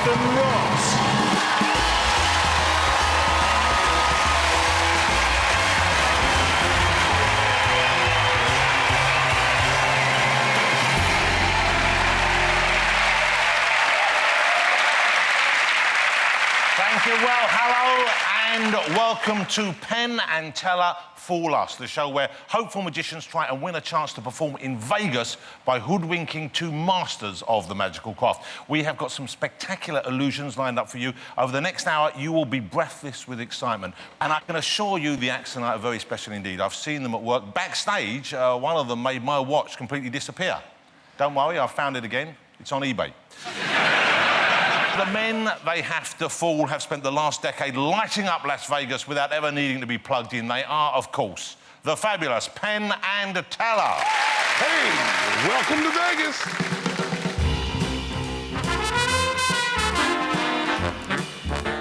Jonathan Ross. Thank you. Well, hello and welcome to Penn and Teller Fool Us, the show where hopeful magicians try and win a chance to perform in Vegas by hoodwinking two masters of the magical craft. We have got some spectacular illusions lined up for you. Over the next hour, you will be breathless with excitement. And I can assure you the acts tonight are very special indeed. I've seen them at work. Backstage, one of them made my watch completely disappear. Don't worry, I've found it again. It's on eBay. The men they have to fool have spent the last decade lighting up Las Vegas without ever needing to be plugged in. They are, of course, the fabulous Penn and Teller. Hey, welcome to Vegas.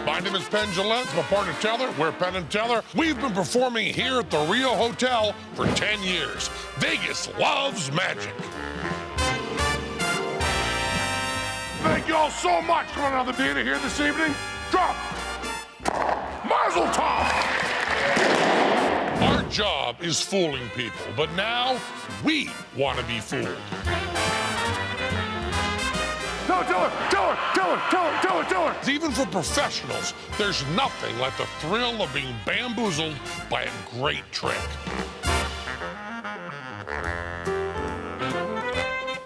My name is Penn Gillette, my partner Teller. We're Penn and Teller. We've been performing here at the Rio Hotel for 10 years. Vegas loves magic. Thank you all so much for another theater here this evening. Drop. Mazel tov. Our job is fooling people, but now we want to be fooled. Tell her. Even for professionals, there's nothing like the thrill of being bamboozled by a great trick.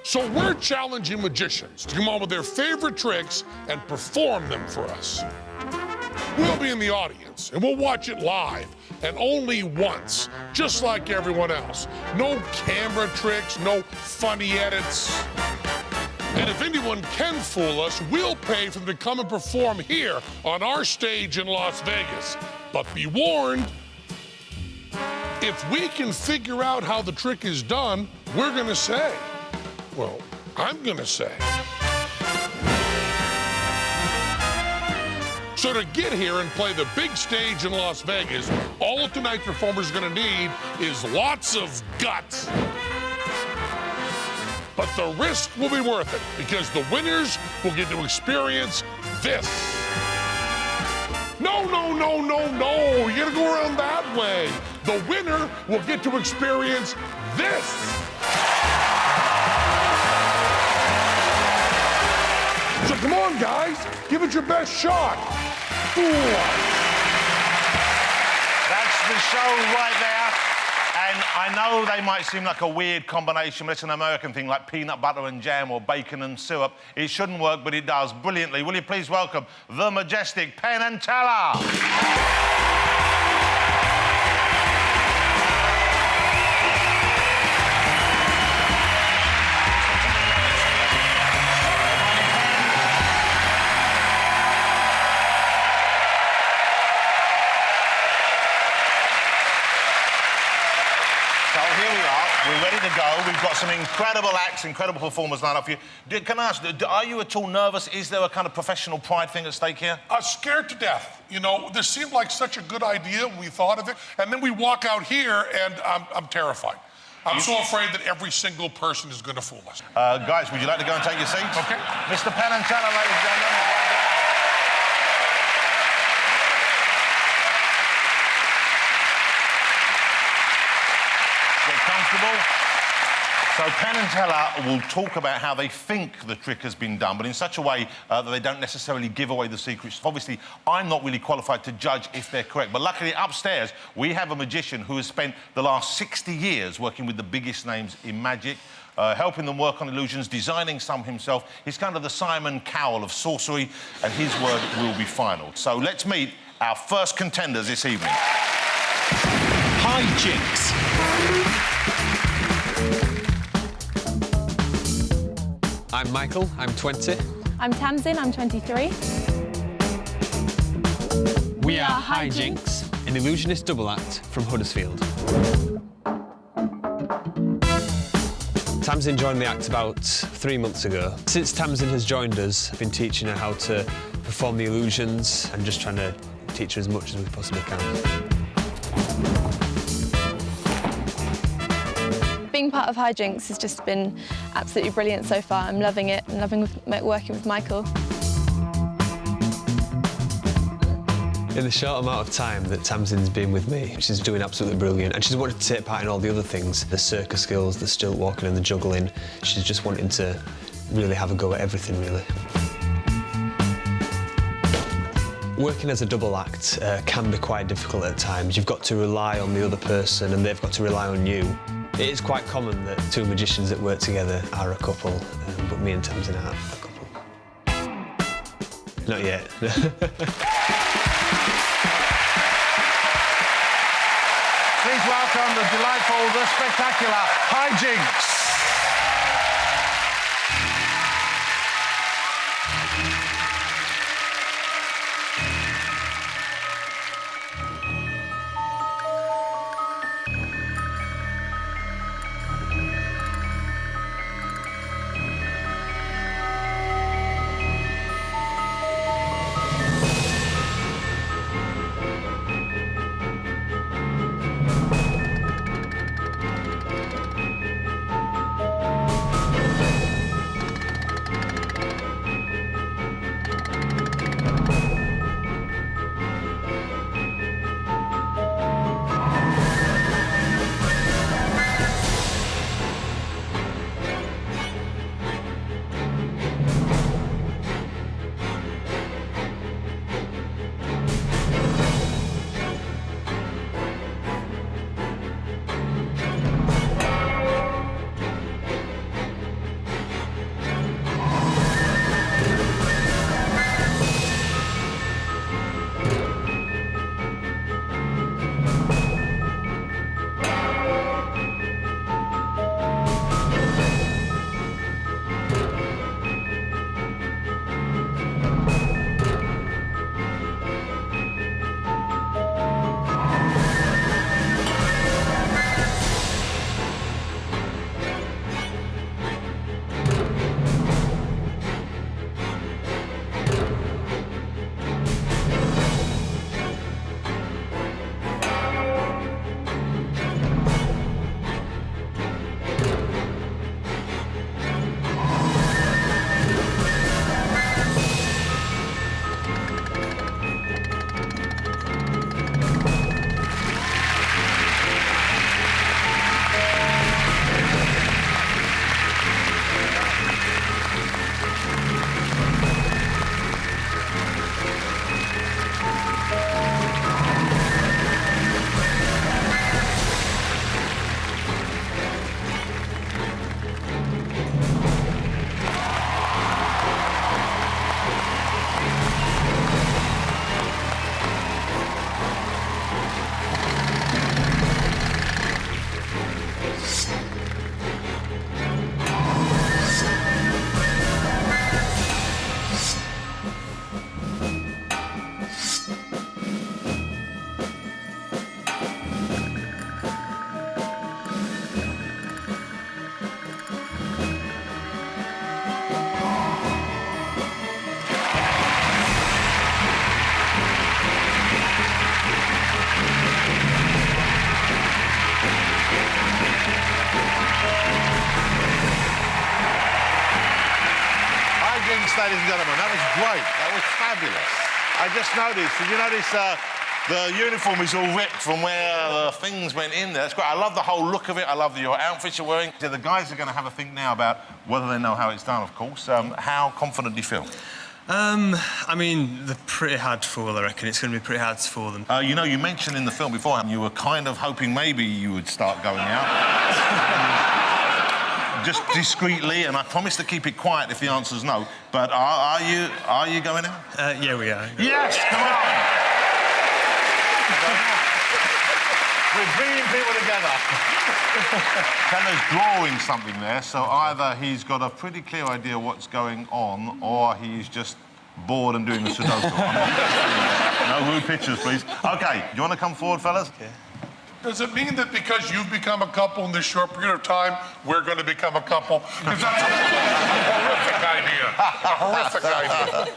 So we're challenging magicians to come up with their favorite tricks and perform them for us. We'll be in the audience, and we'll watch it live, and only once, just like everyone else. No camera tricks, no funny edits. And if anyone can fool us, we'll pay for them to come and perform here on our stage in Las Vegas. But be warned, if we can figure out how the trick is done, we're gonna say, well, I'm gonna say. So to get here and play the big stage in Las Vegas, all tonight's performer's gonna need is lots of guts. But the risk will be worth it, because the winners will get to experience this. No. You gotta go around that way. The winner will get to experience this. So come on, guys, give it your best shot. Fool us. That's the show right there. And I know they might seem like a weird combination, but it's an American thing, like peanut butter and jam or bacon and syrup. It shouldn't work, but it does brilliantly. Will you please welcome the majestic Penn and Teller? We're ready to go. We've got some incredible acts, incredible performers lined up for you. Can I ask, are you at all nervous? Is there a kind of professional pride thing at stake here? Scared to death. You know, this seemed like such a good idea when we thought of it, and then we walk out here, and I'm terrified. I'm so afraid that every single person is going to fool us. Guys, would you like to go and take your seats? Okay. Mr. Penn and Teller, ladies and gentlemen. Comfortable. So Penn and Teller will talk about how they think the trick has been done, but in such a way that they don't necessarily give away the secrets. Obviously, I'm not really qualified to judge if they're correct, but luckily upstairs we have a magician who has spent the last 60 years working with the biggest names in magic, helping them work on illusions, designing some himself. He's kind of the Simon Cowell of sorcery, and his word will be final. So let's meet our first contenders this evening. Hijinks. I'm Michael, I'm 20. I'm Tamsin, I'm 23. We are Hijinks, an illusionist double act from Huddersfield. Tamsin joined the act about 3 months ago. Since Tamsin has joined us, I've been teaching her how to perform the illusions and just trying to teach her as much as we possibly can. Being part of Hijinks has just been absolutely brilliant so far. I'm loving it. I'm loving working with Michael. In the short amount of time that Tamsin's been with me, she's doing absolutely brilliant, and she's wanted to take part in all the other things, the circus skills, the stilt walking and the juggling. She's just wanting to really have a go at everything, really. Working as a double act can be quite difficult at times. You've got to rely on the other person and they've got to rely on you. It is quite common that two magicians that work together are a couple, but me and Tamsin are a couple. Not yet. Please welcome the delightful, the spectacular Hijinks. Ladies and gentlemen, that was great. That was fabulous. I just noticed, did you notice the uniform is all ripped from where the things went in there? That's great. I love the whole look of it. I love your outfits you're wearing. The guys are going to have a think now about whether they know how it's done, of course. How confident do you feel? I mean, they're pretty hard to fool, I reckon. It's going to be pretty hard to fool them. You know, you mentioned in the film beforehand you were kind of hoping maybe you would start going out. Just discreetly, and I promise to keep it quiet if the answer's no. But are you going out? Yeah, we are. Yes, come on! We're bringing people together. Teller's drawing something there, so either he's got a pretty clear idea what's going on, or he's just bored and doing a Sudoku. No rude pictures, please. OK, do you want to come forward, fellas? Okay. Does it mean that because you've become a couple in this short period of time, we're going to become a couple? Because that's a horrific idea. A horrific idea.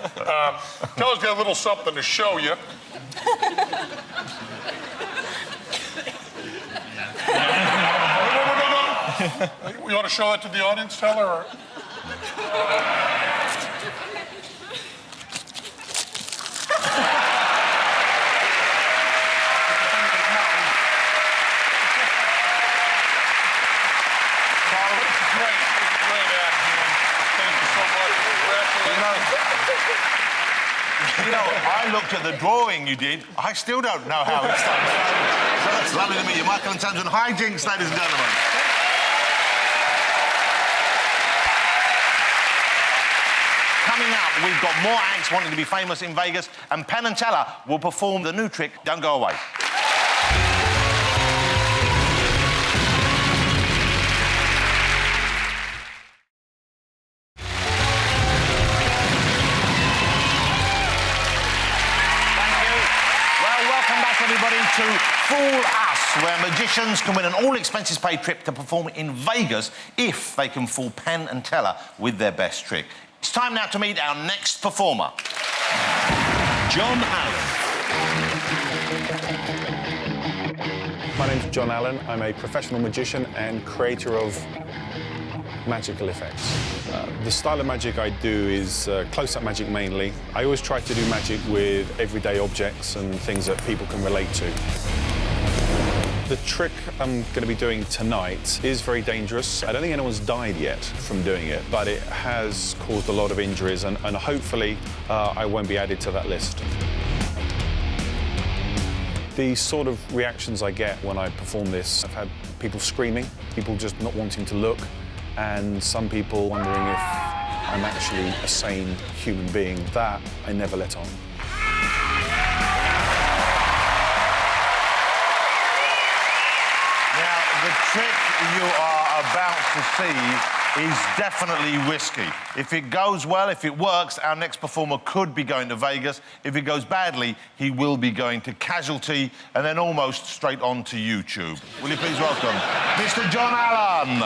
Teller's got a little something to show you. You want to show that to the audience, Teller? Or? You know, I looked at the drawing you did. I still don't know how it's done. So it's lovely to meet you. Michael and Tamsin, hijinks, ladies and gentlemen. Coming up, we've got more acts wanting to be famous in Vegas, and Penn and Teller will perform the new trick. Don't go away. Everybody to Fool Us, where magicians can win an all-expenses-paid trip to perform in Vegas if they can fool Penn and Teller with their best trick. It's time now to meet our next performer. John Allen. My name's John Allen. I'm a professional magician and creator of magical effects. The style of magic I do is close-up magic mainly. I always try to do magic with everyday objects and things that people can relate to. The trick I'm going to be doing tonight is very dangerous. I don't think anyone's died yet from doing it, but it has caused a lot of injuries, and hopefully I won't be added to that list. The sort of reactions I get when I perform this, I've had people screaming, people just not wanting to look, and some people wondering if I'm actually a sane human being. That I never let on. Now, the trick you are about to see is definitely risky. If it goes well, if it works, our next performer could be going to Vegas. If it goes badly, he will be going to Casualty and then almost straight on to YouTube. Will you please welcome Mr. John Allen?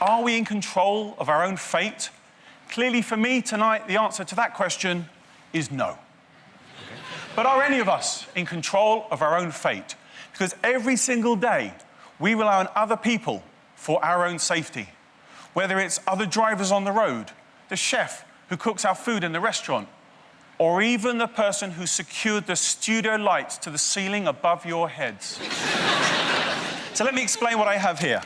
Are we in control of our own fate? Clearly, for me tonight, the answer to that question is no. But are any of us in control of our own fate? Because every single day, we rely on other people for our own safety. Whether it's other drivers on the road, the chef who cooks our food in the restaurant, or even the person who secured the studio lights to the ceiling above your heads. So let me explain what I have here.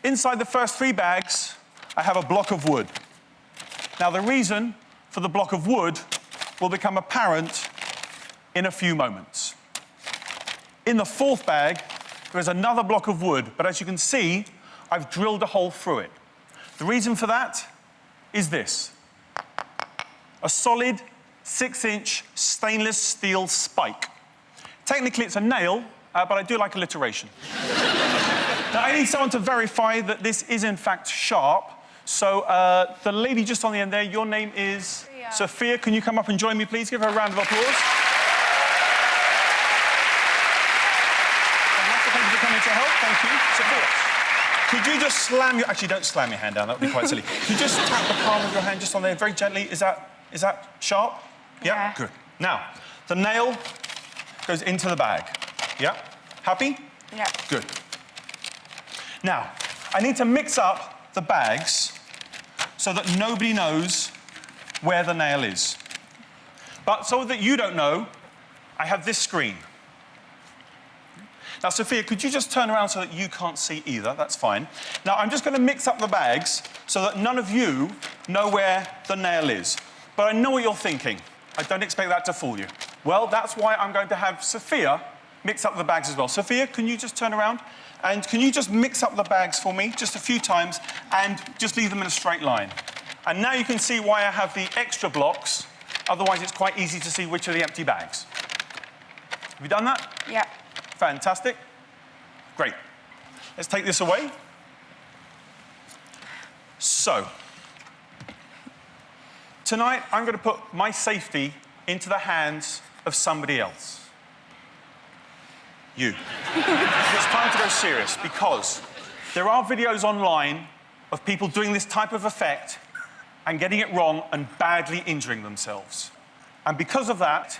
Inside the first 3 bags, I have a block of wood. Now, the reason for the block of wood will become apparent in a few moments. In the 4th bag, there is another block of wood, but as you can see, I've drilled a hole through it. The reason for that is this: a solid 6-inch stainless steel spike. Technically, it's a nail, but I do like alliteration. Now, I need someone to verify that this is, in fact, sharp. So, the lady just on the end there, your name is? Sophia. Can you come up and join me, please? Give her a round of applause. Thank you for coming to help. Thank you. Sophia, could you just slam your... Actually, don't slam your hand down. That would be quite silly. Could you just tap the palm of your hand just on there very gently? Is that sharp? Yeah? Good. Now, the nail goes into the bag. Yeah? Happy? Yeah. Good. Now, I need to mix up the bags so that nobody knows where the nail is. But so that you don't know, I have this screen. Now, Sophia, could you just turn around so that you can't see either? That's fine. Now, I'm just going to mix up the bags so that none of you know where the nail is. But I know what you're thinking. I don't expect that to fool you. Well, that's why I'm going to have Sophia mix up the bags as well. Sophia, can you just turn around? And can you just mix up the bags for me just a few times and just leave them in a straight line? And now you can see why I have the extra blocks. Otherwise, it's quite easy to see which are the empty bags. Have you done that? Yeah. Fantastic. Great. Let's take this away. So, tonight, I'm going to put my safety into the hands of somebody else. You. It's time to go serious, because there are videos online of people doing this type of effect and getting it wrong and badly injuring themselves. And because of that,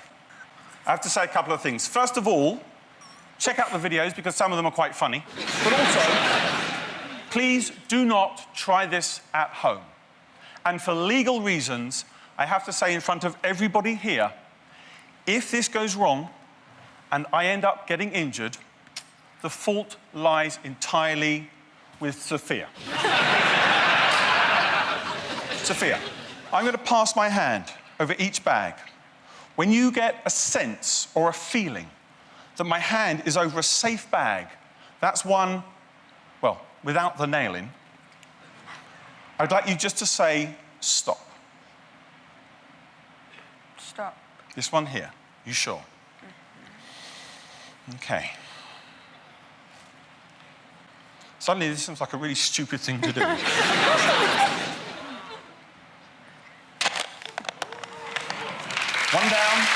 I have to say a couple of things. First of all, check out the videos, because some of them are quite funny. But also, please do not try this at home. And for legal reasons, I have to say in front of everybody here, if this goes wrong, and I end up getting injured, the fault lies entirely with Sophia. Sophia, I'm going to pass my hand over each bag. When you get a sense or a feeling that my hand is over a safe bag, that's one, well, without the nail in, I'd like you just to say, stop. Stop. This one here, you sure? Okay. Suddenly, this seems like a really stupid thing to do. One down.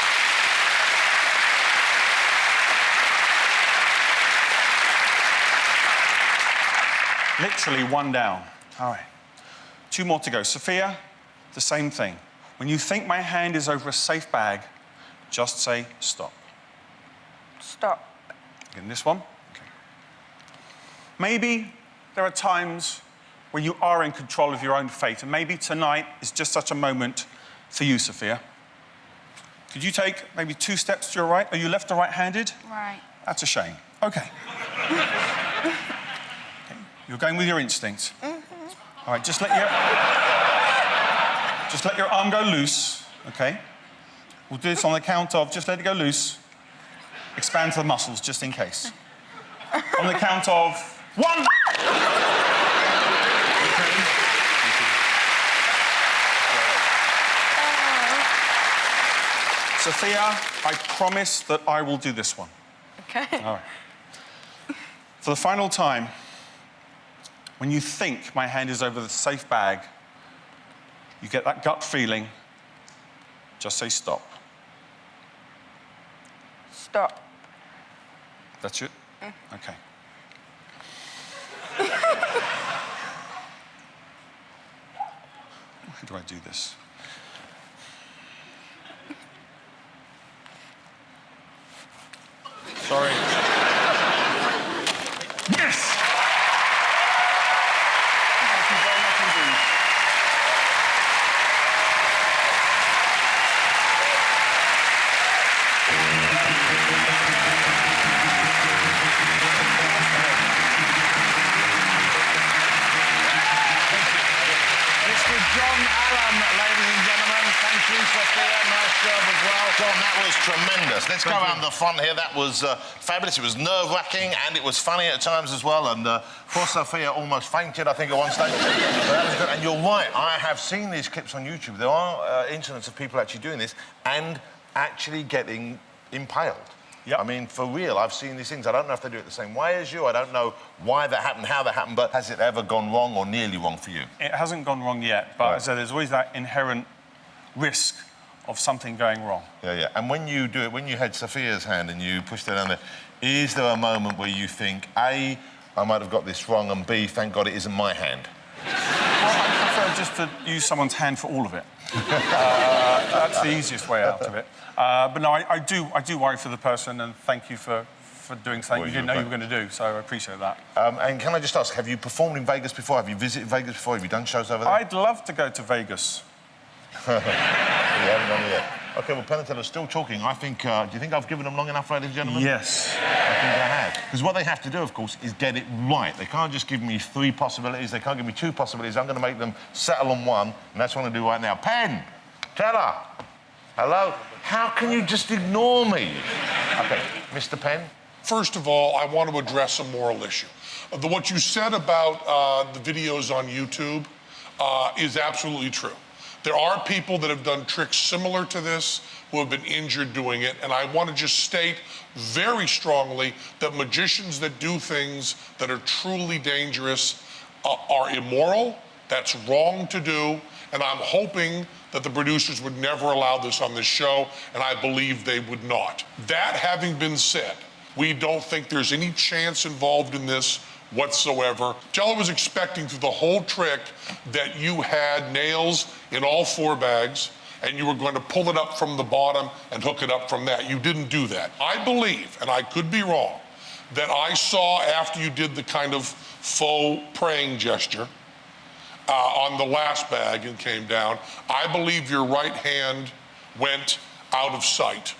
Literally one down. All right. 2 more to go. Sophia, the same thing. When you think my hand is over a safe bag, just say stop. Stop. Again, this one. Okay. Maybe there are times when you are in control of your own fate, and maybe tonight is just such a moment for you, Sophia. Could you take maybe 2 steps to your right? Are you left or right-handed? Right. That's a shame. Okay. Okay. You're going with your instincts. Mm-hmm. All right, just let your arm go loose, okay? We'll do this on the count of, just let it go loose. Expand the muscles, just in case. On the count of 1. Sophia, I promise that I will do this one. Okay. All right. For the final time, when you think my hand is over the safe bag, you get that gut feeling, just say stop. Stop. That's it? Okay. How do I do this? Sorry. Yes! Thank you very much indeed. Mr. John Allen, ladies and gentlemen. Thank you, Sophia. Nice job as well. John, that was tremendous. Let's go around the front here. That was fabulous. It was nerve-wracking and it was funny at times as well. And poor Sophia almost fainted, I think, at one stage. But that was good. And you're right, I have seen these clips on YouTube. There are incidents of people actually doing this and actually getting impaled. Yep. I mean, for real, I've seen these things. I don't know if they do it the same way as you. I don't know why that happened, how that happened, but has it ever gone wrong or nearly wrong for you? It hasn't gone wrong yet, but as I said, there's always that inherent risk of something going wrong. Yeah, yeah. And when you do it, when you had Sophia's hand and you pushed it down there, is there a moment where you think, A, I might have got this wrong, and B, thank God it isn't my hand? Well, I prefer just to use someone's hand for all of it. That's the easiest way out of it. But no, I do worry for the person, and thank you for doing something you didn't know you were going to do, so I appreciate that. And can I just ask, have you performed in Vegas before? Have you visited Vegas before? Have you done shows over there? I'd love to go to Vegas. You haven't done it yet. OK, well, Penn and Teller's still talking. I think, do you think I've given them long enough, ladies and gentlemen? Yes. I think I have. Because what they have to do, of course, is get it right. They can't just give me 3 possibilities. They can't give me 2 possibilities. I'm going to make them settle on 1, and that's what I'm going to do right now. Penn! Teller! Hello? How can you just ignore me? OK, Mr. Penn? First of all, I want to address a moral issue. What you said about the videos on YouTube is absolutely true. There are people that have done tricks similar to this who have been injured doing it, and I want to just state very strongly that magicians that do things that are truly dangerous are immoral. That's wrong to do, and I'm hoping that the producers would never allow this on this show, and I believe they would not. That having been said, we don't think there's any chance involved in this whatsoever. Teller was expecting through the whole trick that you had nails in all 4 bags and you were going to pull it up from the bottom and hook it up from that. You didn't do that. I believe, and I could be wrong, that I saw after you did the kind of faux praying gesture on the last bag and came down, I believe your right hand went out of sight.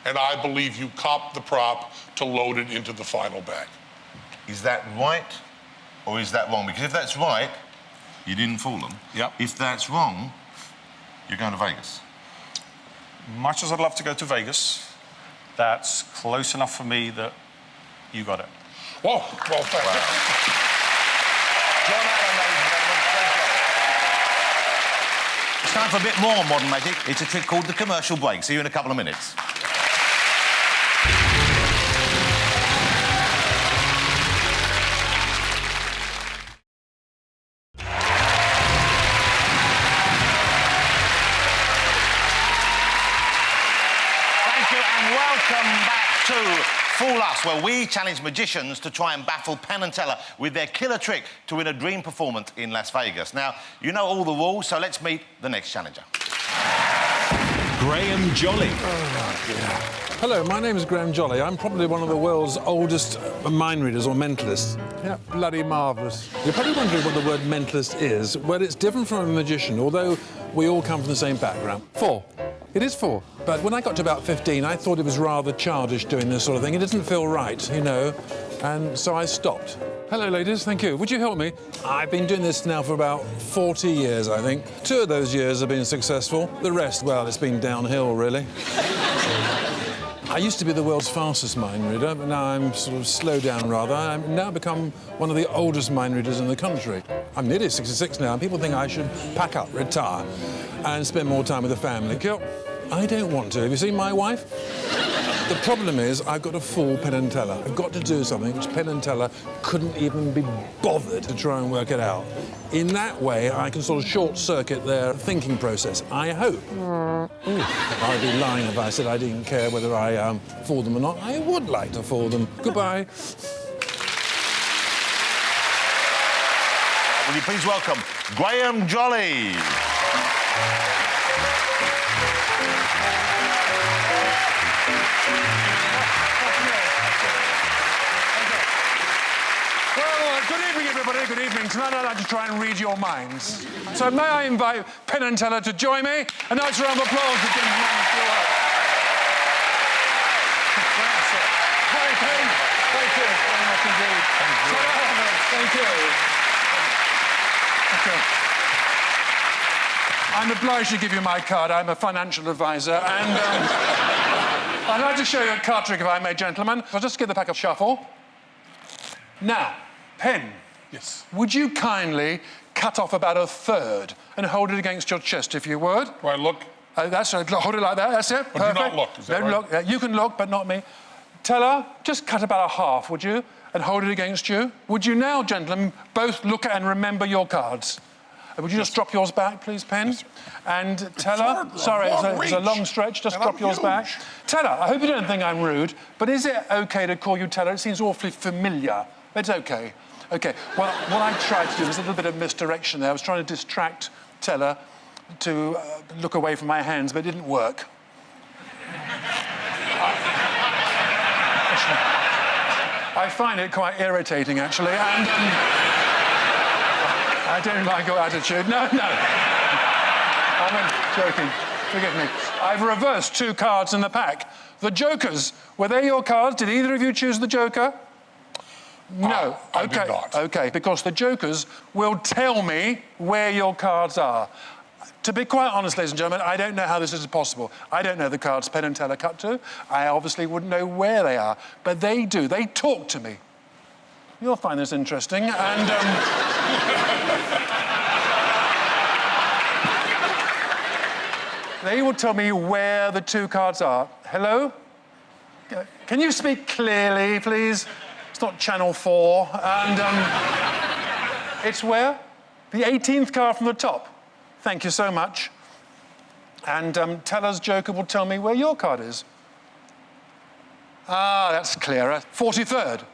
and I believe you copped the prop to load it into the final bag. Is that right or is that wrong? Because if that's right, you didn't fool them. Yep. If that's wrong, you're going to Vegas. Much as I'd love to go to Vegas, that's close enough for me that you got it. Whoa, well, thank you. John Allen, ladies and gentlemen, great job. It's time for a bit more modern magic. It's a trick called the commercial break. See you in a couple of minutes. Welcome back to Fool Us, where we challenge magicians to try and baffle Penn and Teller with their killer trick to win a dream performance in Las Vegas. Now, you know all the rules, so let's meet the next challenger. Graham Jolly. Hello, my name is Graham Jolly. I'm probably one of the world's oldest mind readers or mentalists. Yeah, bloody marvellous. You're probably wondering what the word mentalist is. Well, it's different from a magician, although we all come from the same background. 4. It is 4. But when I got to about 15, I thought it was rather childish doing this sort of thing. It didn't feel right, you know, and so I stopped. Hello, ladies, thank you. Would you help me? I've been doing this now for about 40 years, I think. 2 of those years have been successful. The rest, well, it's been downhill, really. I used to be the world's fastest mind reader, but now I'm sort of slowed down rather. I've now become one of the oldest mind readers in the country. I'm nearly 66 now, and people think I should pack up, retire, and spend more time with the family. I don't want to. Have you seen my wife? The problem is I've got to fool Penn and Teller. I've got to do something which Penn and Teller couldn't even be bothered to try and work it out. In that way, I can sort of short-circuit their thinking process, I hope. I'd be lying if I said I didn't care whether I fooled them or not. I would like to fool them. Goodbye. Will you please welcome Graham Jolly. Good evening, everybody. Good evening. Tonight I'd like to try and read your minds. So may I invite Penn and Teller to join me? A nice round of applause for gentlemen. Hi, Penn. Thank you very much indeed. Thank you. Okay. I'm obliged to give you my card. I'm a financial advisor, and I'd like to show you a card trick, if I may, gentlemen. I'll just give the pack a shuffle. Now, Penn. Yes. Would you kindly cut off about 1/3 and hold it against your chest, if you would? Do I look? That's right. Hold it like that. That's it. But do not look. Is that Don't right? look. You can look, but not me. Teller, just cut about 1/2, would you? And hold it against you. Would you now, gentlemen, both look at and remember your cards? Would you just drop yours back, please, Penn? Yes, sir. And Teller, sorry, it's a long stretch. Just drop yours back. Teller, I hope you don't think I'm rude, but is it OK to call you Teller? It seems awfully familiar. It's OK. OK, well, what I tried to do was a little bit of misdirection there. I was trying to distract Teller to look away from my hands, but it didn't work. I find it quite irritating, actually, and I don't like your attitude. No. I'm joking. Forgive me. I've reversed 2 cards in the pack. The Jokers. Were they your cards? Did either of you choose the Joker? No. I did not. OK, because the Jokers will tell me where your cards are. To be quite honest, ladies and gentlemen, I don't know how this is possible. I don't know the cards Penn and Teller cut to. I obviously wouldn't know where they are, but they do. They talk to me. You'll find this interesting, and... they will tell me where the 2 cards are. Hello? Can you speak clearly, please? It's not Channel 4. And, it's where? The 18th card from the top. Thank you so much. And Teller's Joker will tell me where your card is. Ah, that's clearer. 43rd.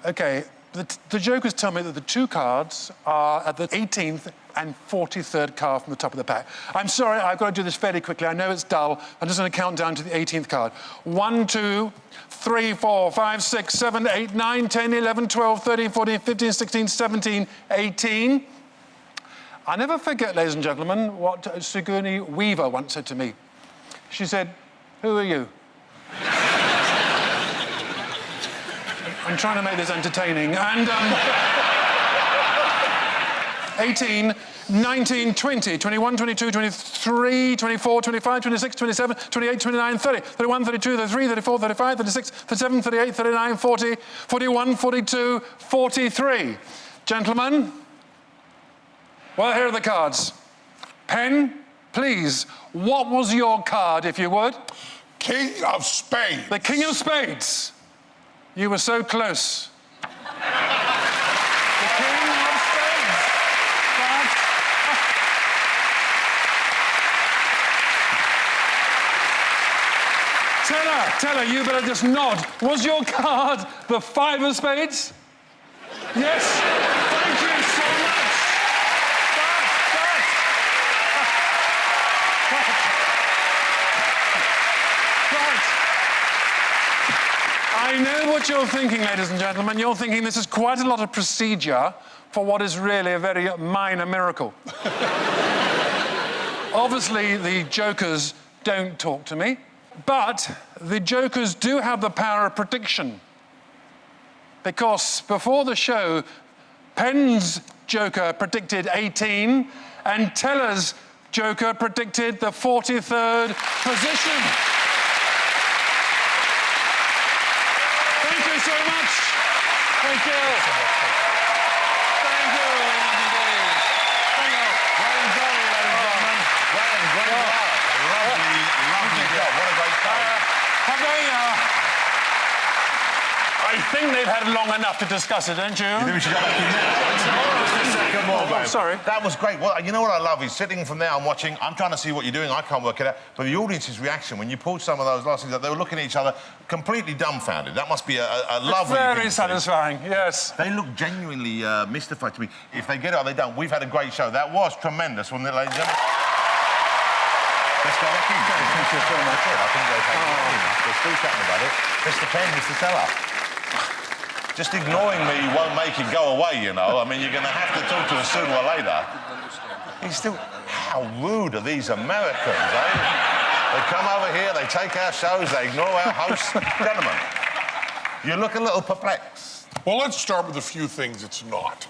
OK, the Jokers tell me that the 2 cards are at the 18th and 43rd card from the top of the pack. I'm sorry, I've got to do this fairly quickly. I know it's dull. I'm just going to count down to the 18th card. 1, 2, 3, 4, 5, 6, 7, 8, 9, 10, 11, 12, 13, 14, 15, 16, 17, 18. I never forget, ladies and gentlemen, what Sigourney Weaver once said to me. She said, "Who are you?" I'm trying to make this entertaining. And 18, 19, 20, 21, 22, 23, 24, 25, 26, 27, 28, 29, 30, 31, 32, 33, 34, 35, 36, 37, 38, 39, 40, 41, 42, 43. Gentlemen, well, here are the cards. Penn, please, what was your card, if you would? King of Spades. The King of Spades. You were so close. The King of Spades. Teller, you better just nod. Was your card the 5 of Spades? Yes. Thank you so much. I know what you're thinking, ladies and gentlemen. You're thinking this is quite a lot of procedure for what is really a very minor miracle. Obviously, the jokers don't talk to me, but the jokers do have the power of prediction. Because before the show, Penn's joker predicted 18, and Teller's joker predicted the 43rd position. Thank you so much. Thank you. Thank you. Thank you. Graham Berry, ladies and gentlemen. Graham, great work. Lovely job. What a great time. Have they, I think they've had long enough to discuss it, don't you? You think we should go back in now? Just a second more, Graham. Sorry. That was great. Well, you know what I love is sitting from there and watching. I'm trying to see what you're doing. I can't work it out. But the audience's reaction when you pulled some of those last things, they were looking at each other completely dumbfounded. That must be a lovely thing. Very satisfying, yes. They look genuinely mystified to me. If they get it or they don't, we've had a great show. That was tremendous, wasn't it, ladies and gentlemen? Let's go back in. Thank you so much. I think they're taking it. They're still chatting about it. Mr. Penn, Mr. Teller. Just ignoring me won't make it go away, you know. I mean, you're going to have to talk to us sooner or later. He's still... How rude are these Americans, eh? They come over here, they take our shows, they ignore our hosts. Gentlemen, you look a little perplexed. Well, let's start with a few things it's not.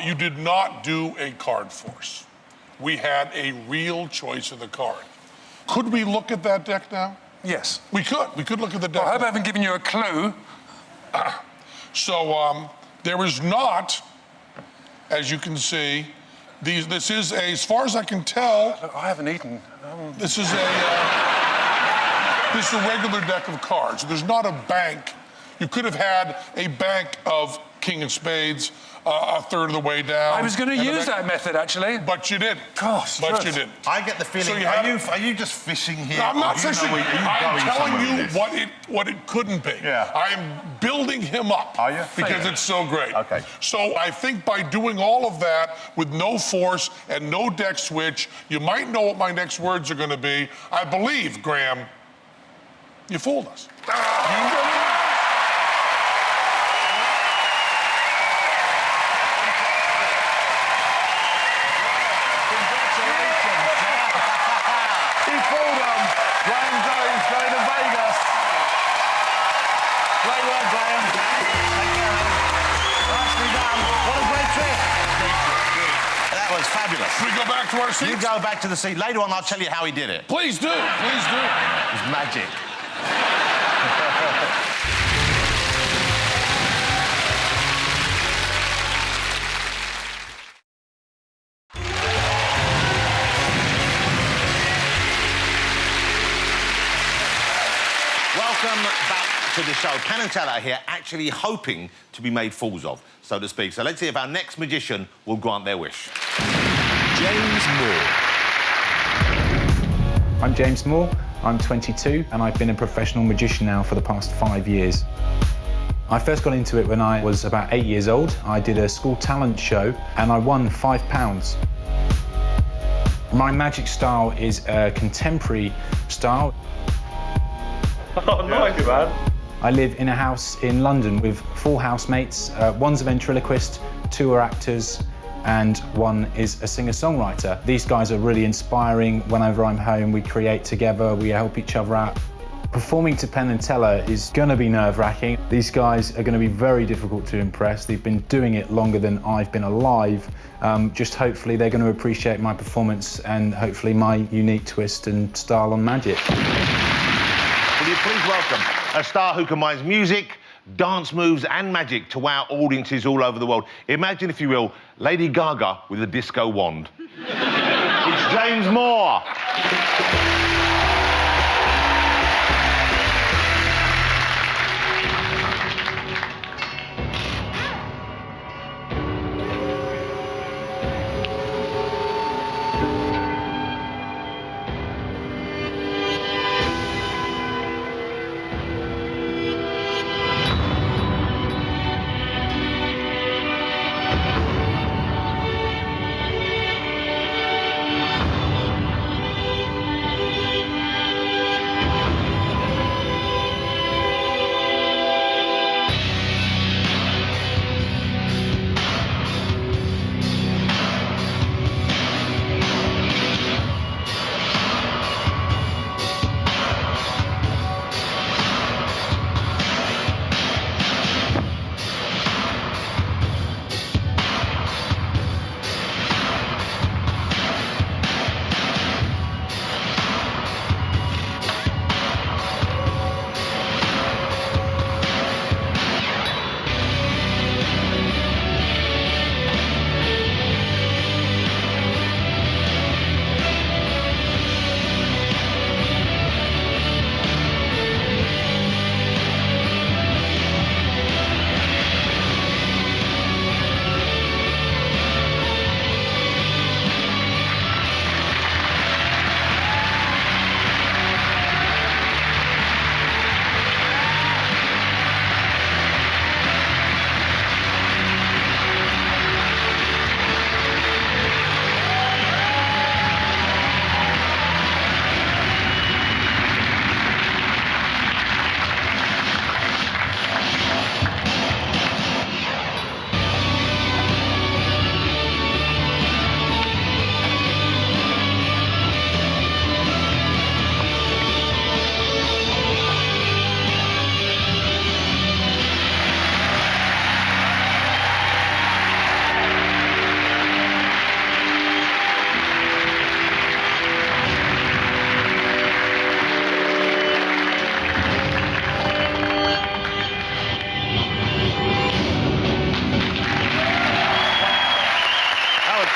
You did not do a card force. We had a real choice of the card. Could we look at that deck now? Yes. We could. We could look at the deck. Well, I hope I haven't given you a clue. So there is not, as you can see, this is a, as far as I can tell... I haven't eaten. This is a regular deck of cards. There's not a bank. You could have had a bank of King of Spades a third of the way down. I was going to use that method, actually. But you didn't. Gosh, but you didn't. I get the feeling... So are you just fishing here? I'm not fishing. I'm telling you what what it couldn't be. Yeah. I'm building him up. Are you? Because it's so great. Okay. So I think by doing all of that with no force and no deck switch, you might know what my next words are going to be. I believe, Graham, you fooled us. Fabulous. We go back to our seats? You go back to the seat. Later on, I'll tell you how he did it. Please do. Please do. It's magic. Welcome back to the show. Penn and Teller here, actually hoping to be made fools of, so to speak. So let's see if our next magician will grant their wish. James Moore. I'm James Moore, I'm 22, and I've been a professional magician now for the past 5 years. I first got into it when I was about 8 years old. I did a school talent show, and I won £5. My magic style is a contemporary style. Oh, nice, man. I live in a house in London with 4 housemates. One's a ventriloquist, 2 are actors, and 1 is a singer-songwriter. These guys are really inspiring. Whenever I'm home, we create together, we help each other out. Performing to Penn and Teller is going to be nerve-wracking. These guys are going to be very difficult to impress. They've been doing it longer than I've been alive. Just hopefully they're going to appreciate my performance and hopefully my unique twist and style on magic. Will you please welcome a star who combines music, dance moves and magic to wow audiences all over the world. Imagine, if you will, Lady Gaga with a disco wand. It's James Moore.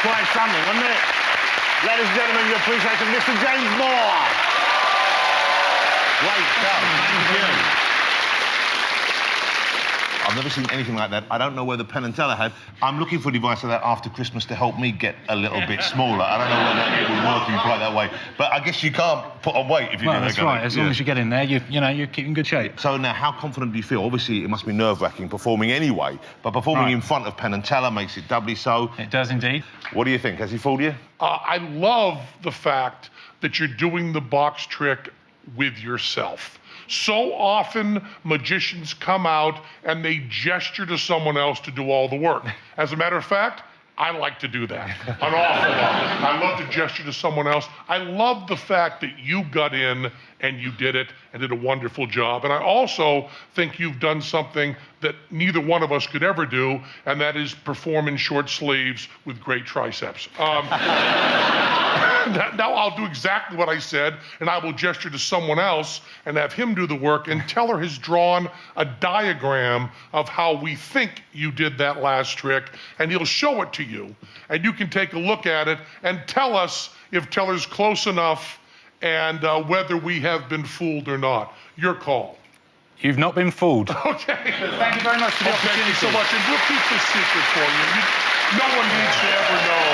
Quite something, wasn't it? Ladies and gentlemen, your appreciation, Mr. James Moore. Great stuff, thank you. I've never seen anything like that. I don't know whether Penn and Teller had. I'm looking for a device like that after Christmas to help me get a little bit smaller. I don't know whether it was working quite that way. But I guess you can't put on weight if you do that. That's right. As long as you get in there, you keep in good shape. So now, how confident do you feel? Obviously, it must be nerve-wracking performing anyway, but performing in front of Penn and Teller makes it doubly so. It does indeed. What do you think? Has he fooled you? I love the fact that you're doing the box trick with yourself. So often, magicians come out and they gesture to someone else to do all the work. As a matter of fact, I like to do that an awful lot. I love to gesture to someone else. I love the fact that you got in and you did it and did a wonderful job. And I also think you've done something that neither one of us could ever do, and that is perform in short sleeves with great triceps. Now I'll do exactly what I said, and I will gesture to someone else and have him do the work. And Teller has drawn a diagram of how we think you did that last trick, and he'll show it to you. And you can take a look at it and tell us if Teller's close enough and whether we have been fooled or not. Your call. You've not been fooled. Okay. Thank you very much for the opportunity. Thank you so much, and we'll keep this secret for you. No one needs to ever know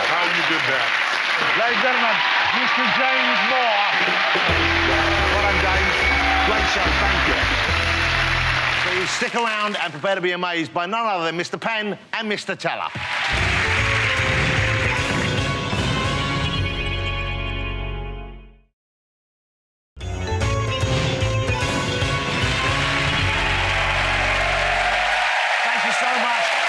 how you did that. Ladies and gentlemen, Mr. James Moore. Well done, James. Great show, thank you. So you stick around and prepare to be amazed by none other than Mr. Penn and Mr. Teller.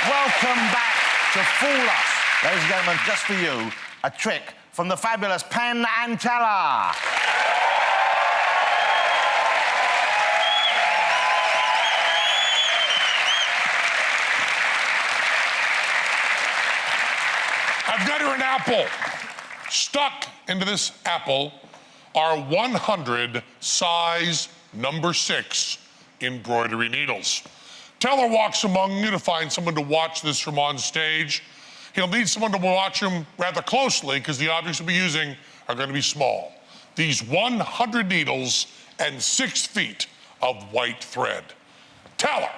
Welcome back to Fool Us. Ladies and gentlemen, just for you, a trick from the fabulous Penn and Teller. I've got her an apple. Stuck into this apple are 100 size number 6 embroidery needles. Teller walks among you to find someone to watch this from on stage. He'll need someone to watch him rather closely because the objects he'll be using are going to be small. These 100 needles and 6 feet of white thread. Teller.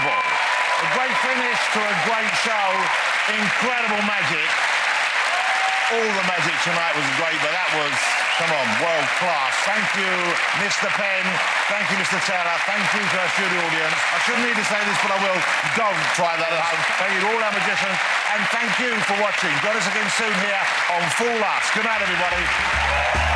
Bellyful. A great finish to a great show. Incredible magic. All the magic tonight was great, but that was, come on, world class. Thank you, Mr. Penn. Thank you, Mr. Taylor. Thank you to our studio audience. I shouldn't need to say this, but I will. Don't try that at home. Thank you to all our magicians, and thank you for watching. Join us again soon here on Full Lust. Good night, everybody.